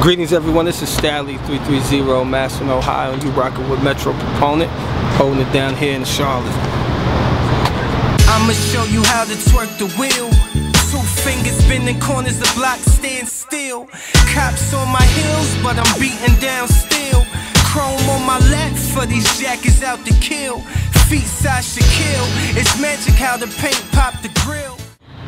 Greetings everyone, this is Stalley 330 Massillon, Ohio, and you rocking with Metro Proponent, holding it down here in Charlotte. I'ma show you how to twerk the wheel. 2 fingers bending corners, the block stand still. Cops on my heels, but I'm beating down still. Chrome on my lap for these jackets out to kill. Feet size Shaquille, it's magic how the paint pop the grill.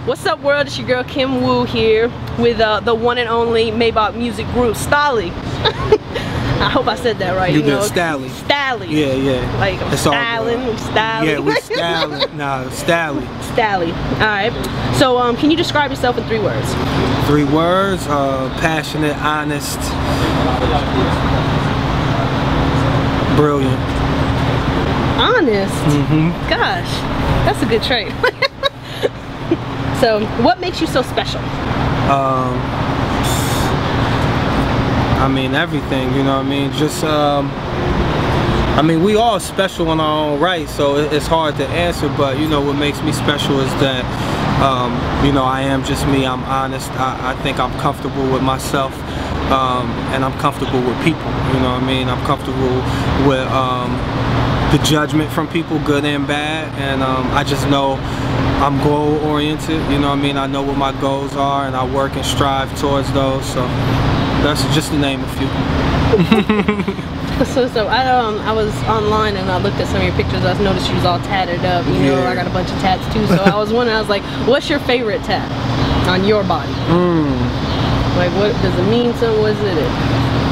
What's up world, it's your girl Kim Woo here with the one and only Maybach music group, Stalley. I hope I said that right. You did, Stalley. Stalley. Yeah, yeah. Like I'm styling, Stalley. Yeah, we styling. Nah, Stalley. Stalley. Alright. So can you describe yourself in 3 words? 3 words, passionate, honest, brilliant. Honest? Mm-hmm. Gosh, that's a good trait. So, what makes you so special? I mean, everything, you know what I mean? Just, I mean, we all special in our own right, so it's hard to answer, but, you know, what makes me special is that, you know, I am just me, I'm honest, I think I'm comfortable with myself, and I'm comfortable with people, you know what I mean? I'm comfortable with, the judgment from people, good and bad, and I just know I'm goal oriented, you know what I mean? I know what my goals are and I work and strive towards those, so that's just to name a few. So I was online and I looked at some of your pictures. I noticed you was all tatted up, you know, I got a bunch of tats too, so I was wondering, I was like, what's your favorite tat on your body? Like, what does it mean something? What is it?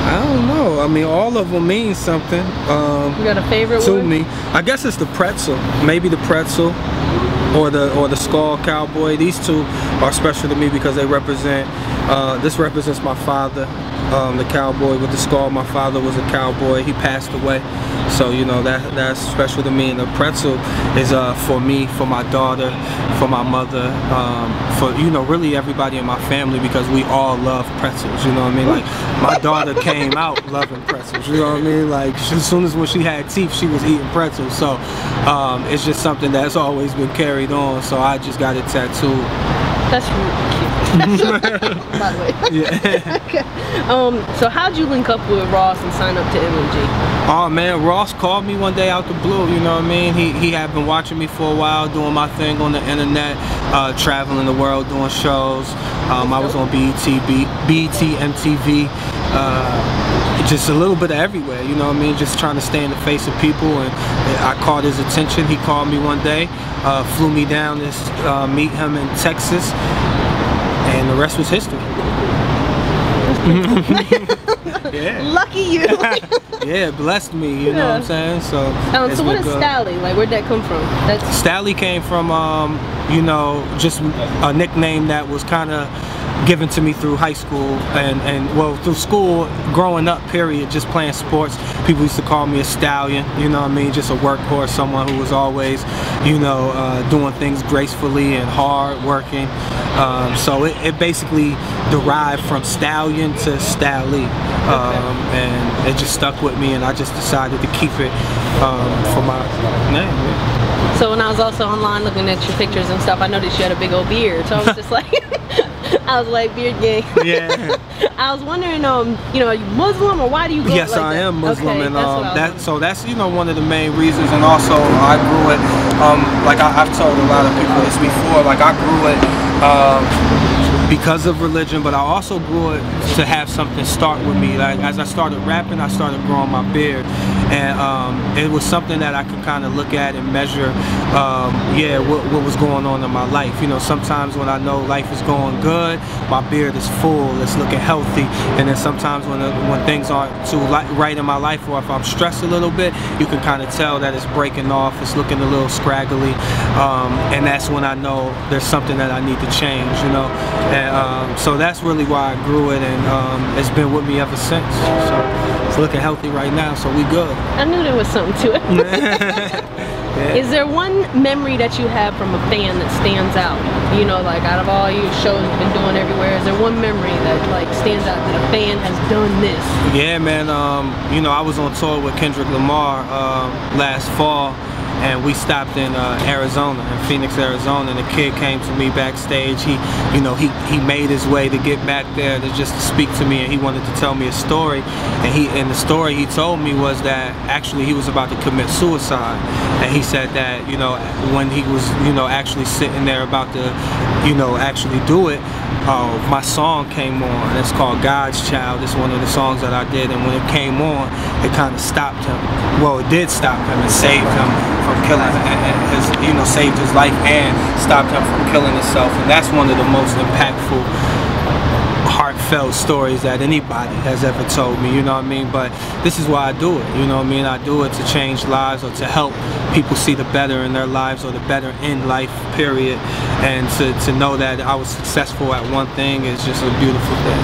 I don't know. I mean, all of them mean something. You got a favorite to one? me? I guess it's the pretzel. Maybe the pretzel or the skull cowboy. These 2 are special to me because they represent. This represents my father, the cowboy with the skull. My father was a cowboy. He passed away, so you know that's special to me. And the pretzel is for me, for my daughter, for my mother, for you know really everybody in my family because we all love pretzels. You know what I mean? Like my daughter came out loving pretzels. You know what I mean? Like as soon as when she had teeth, she was eating pretzels. So it's just something that's always been carried on. So I just got it tattooed. That's really cute. By the way. Yeah. Okay. So how'd you link up with Ross and sign up to MMG? Oh man, Ross called me one day out the blue, you know what I mean? He had been watching me for a while, doing my thing on the internet, traveling the world, doing shows. I was on BET, MTV, just a little bit of everywhere, you know what I mean? Just trying to stay in the face of people, and I caught his attention. He called me one day, flew me down to meet him in Texas, and the rest was history. Yeah. Lucky you. Yeah, blessed me, you know what I'm saying? So what is Stalley? Like, where'd that come from? Stalley came from, you know, just a nickname that was kind of given to me through high school and well through school, growing up period, just playing sports. People used to call me a stallion, you know what I mean, just a workhorse, someone who was always, you know, doing things gracefully and hard working. So it basically derived from stallion to Stalley, and it just stuck with me, and I just decided to keep it for my name. Yeah. So when I was also online looking at your pictures and stuff, I noticed you had a big old beard, so I was just like I was like, beard gang. Yeah. I was wondering, you know, are you Muslim or why do you go Yes, like I that? am Muslim, okay, and so that's you know one of the main reasons, and also I grew it. Like I've told a lot of people this before. Like I grew it. Because of religion, but I also grew it to have something start with me. Like as I started rapping, I started growing my beard, and it was something that I could kind of look at and measure, yeah, what was going on in my life. You know, sometimes when I know life is going good, my beard is full, it's looking healthy, and then sometimes when things aren't too right in my life, or if I'm stressed a little bit, you can kind of tell that it's breaking off, it's looking a little scraggly, and that's when I know there's something that I need to change. You know. And so that's really why I grew it, and it's been with me ever since. So it's looking healthy right now, so we good. I knew there was something to it. Yeah. Is there one memory that you have from a fan that stands out? You know, like out of all your shows you've been doing everywhere, is there one memory that like stands out that a fan has done this? Yeah, man. You know, I was on tour with Kendrick Lamar last fall. and we stopped in Arizona, in Phoenix, Arizona, and the kid came to me backstage. He made his way to get back there to just speak to me, and he wanted to tell me a story. And the story he told me was that actually he was about to commit suicide, and he said that when he was actually sitting there about to actually do it, my song came on. It's called God's Child. It's one of the songs that I did, and when it came on, it kind of stopped him. Well, it did stop him and saved him from killing, saved his life and stopped him from killing himself. And that's one of the most impactful, heartfelt stories that anybody has ever told me, you know what I mean? But this is why I do it, you know what I mean? I do it to change lives or to help people see the better in their lives or the better in life, period. And to know that I was successful at one thing is just a beautiful thing.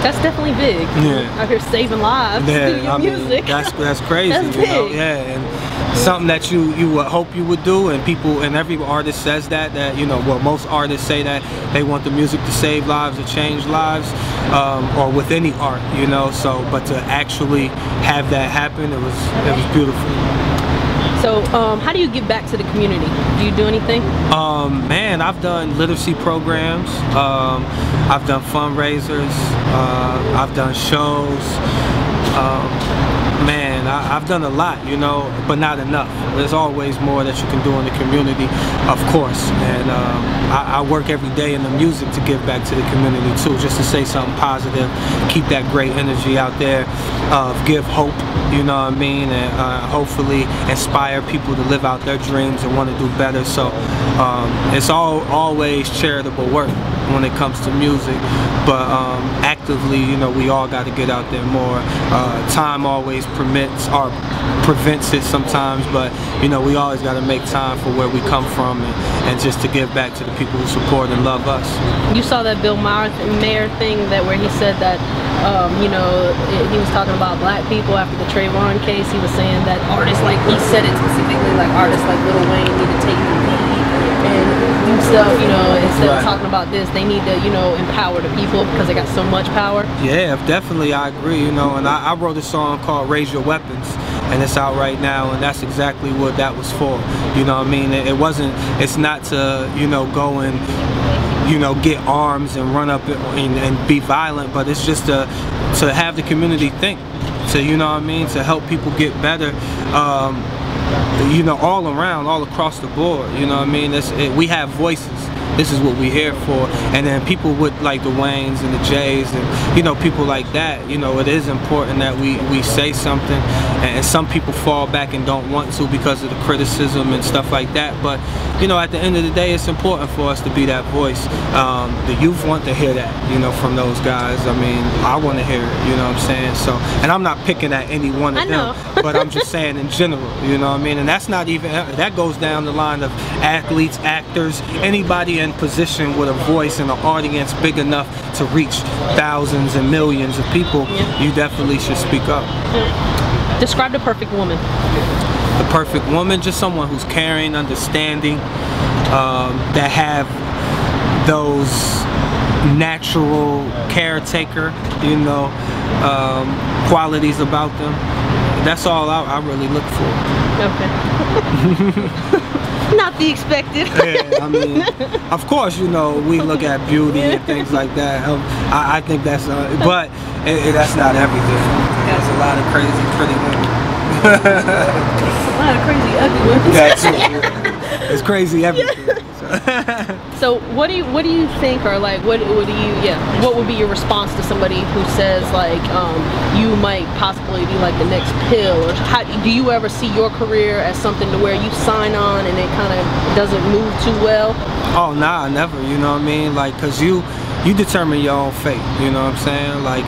That's definitely big. Yeah. Out here saving lives. Yeah, I mean, music. That's crazy. That's big. Yeah, and something that you would hope you would do, and people, and every artist says that well, most artists say that they want the music to save lives or change lives, or with any art, So, but to actually have that happen, it was beautiful. So, how do you give back to the community? Do you do anything? Man, I've done literacy programs. I've done fundraisers. I've done shows. Man, I've done a lot, but not enough. There's always more that you can do in the community, of course. And I work every day in the music to give back to the community too, just to say something positive, keep that great energy out there, give hope, you know what I mean, and hopefully inspire people to live out their dreams and want to do better. So it's always charitable work when it comes to music, but actively, we all got to get out there more. Time always permits or prevents it sometimes, but we always got to make time for where we come from and just to give back to the people who support and love us. You saw that Bill Maher thing where he said that he was talking about black people after the Trayvon case. He was saying that artists, like he said it specifically, like artists like Lil Wayne need to take the lead and do stuff, instead of talking about this, they need to, empower the people because they got so much power. Yeah, definitely, I agree, and I wrote a song called Raise Your Weapons, and it's out right now, and that's exactly what that was for, you know what I mean? It's not to, go and, get arms and run up and be violent, but it's just to have the community think, to, you know what I mean, to help people get better, all around, all across the board, you know what I mean? We have voices. This is what we're here for. And then people with like the Waynes and the Jays and people like that, it is important that we say something, and some people fall back and don't want to because of the criticism and stuff like that, but at the end of the day, it's important for us to be that voice. The youth want to hear that, from those guys. I mean, I want to hear it, you know what I'm saying? So, and I'm not picking at any one of them, but I'm just saying in general, you know what I mean? And that's not even, that goes down the line of athletes, actors, anybody in position with a voice and an audience big enough to reach thousands and millions of people. You definitely should speak up. Describe the perfect woman. The perfect woman, just someone who's caring, understanding, that have those natural caretaker, qualities about them. That's all I really look for. Okay. Not the expected. Yeah, I mean, of course, we look at beauty and things like that. I think that's, but that's not everything. There's a lot of crazy, pretty women. A lot of crazy, ugly women. That's it's crazy everything. So what do you think, or like what would be your response to somebody who says like you might possibly be like the next Pill, or how do you ever see your career as something to where you sign on and it kind of doesn't move too well? Oh nah, never, you know what I mean? Like, cause you determine your own fate, you know what I'm saying? Like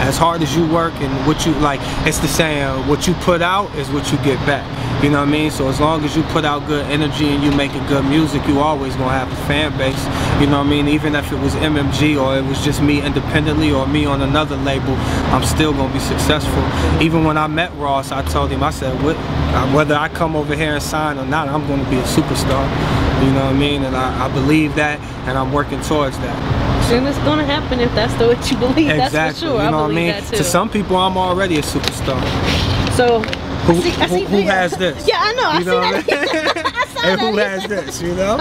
as hard as you work and what you like, it's the saying, what you put out is what you get back. You know what I mean? So as long as you put out good energy and you making good music, you always gonna have a fan base. You know what I mean? Even if it was MMG or it was just me independently or me on another label, I'm still gonna be successful. Even when I met Ross, I told him, I said, whether I come over here and sign or not, I'm gonna be a superstar. You know what I mean? And I believe that, and I'm working towards that. And it's gonna happen if that's what you believe. Exactly. That's for sure. You know I believe what I mean? that too. To some people, I'm already a superstar. So Who has this? Yeah, I know. I You know see what that. I saw And that. who has this, you know?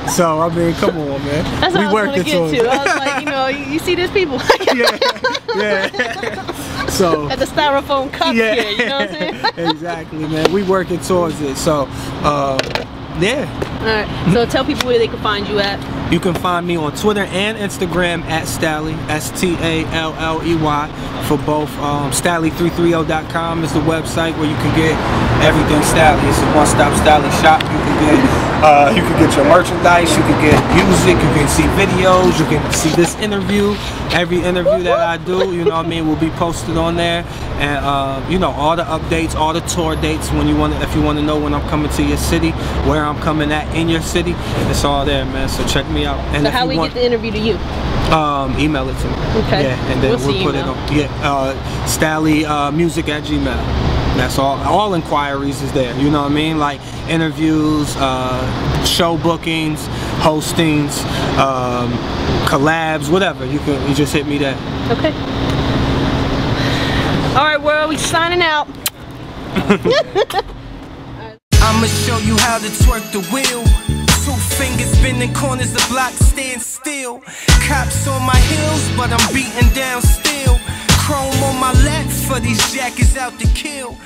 So, I mean, come on, man. That's what I was working gonna get towards to. it. I was like, you know, you see these people Yeah. So, at the styrofoam cup yeah. here, you know what I'm saying? Exactly, man. We working towards it. So, yeah. Alright, so tell people where they can find you at. You can find me on Twitter and Instagram at Stalley, S-T-A-L-L-E-Y, for both. Stalley330.com is the website where you can get everything Stalley. It's a one-stop Stalley shop. You can get your merchandise, you can get music, you can see videos, you can see this interview. Every interview that I do, you know what I mean, will be posted on there. And you know, all the updates, all the tour dates, when you want to, if you want to know when I'm coming to your city, where I'm coming at in your city, it's all there, man. So check me out. And So how we get the interview to you? Email it to me. Okay. Yeah, and then we'll put it on. Yeah, StalleyMusic@gmail. That's all inquiries is there. You know what I mean? Like interviews, show bookings, hostings, collabs, whatever. You just hit me there. Okay. All right, world, we signing out. I'ma show you how to twerk the wheel. 2 fingers bending corners, the block stand still. Cops on my heels, but I'm beating down still. Chrome on my lap for these jackets out to kill.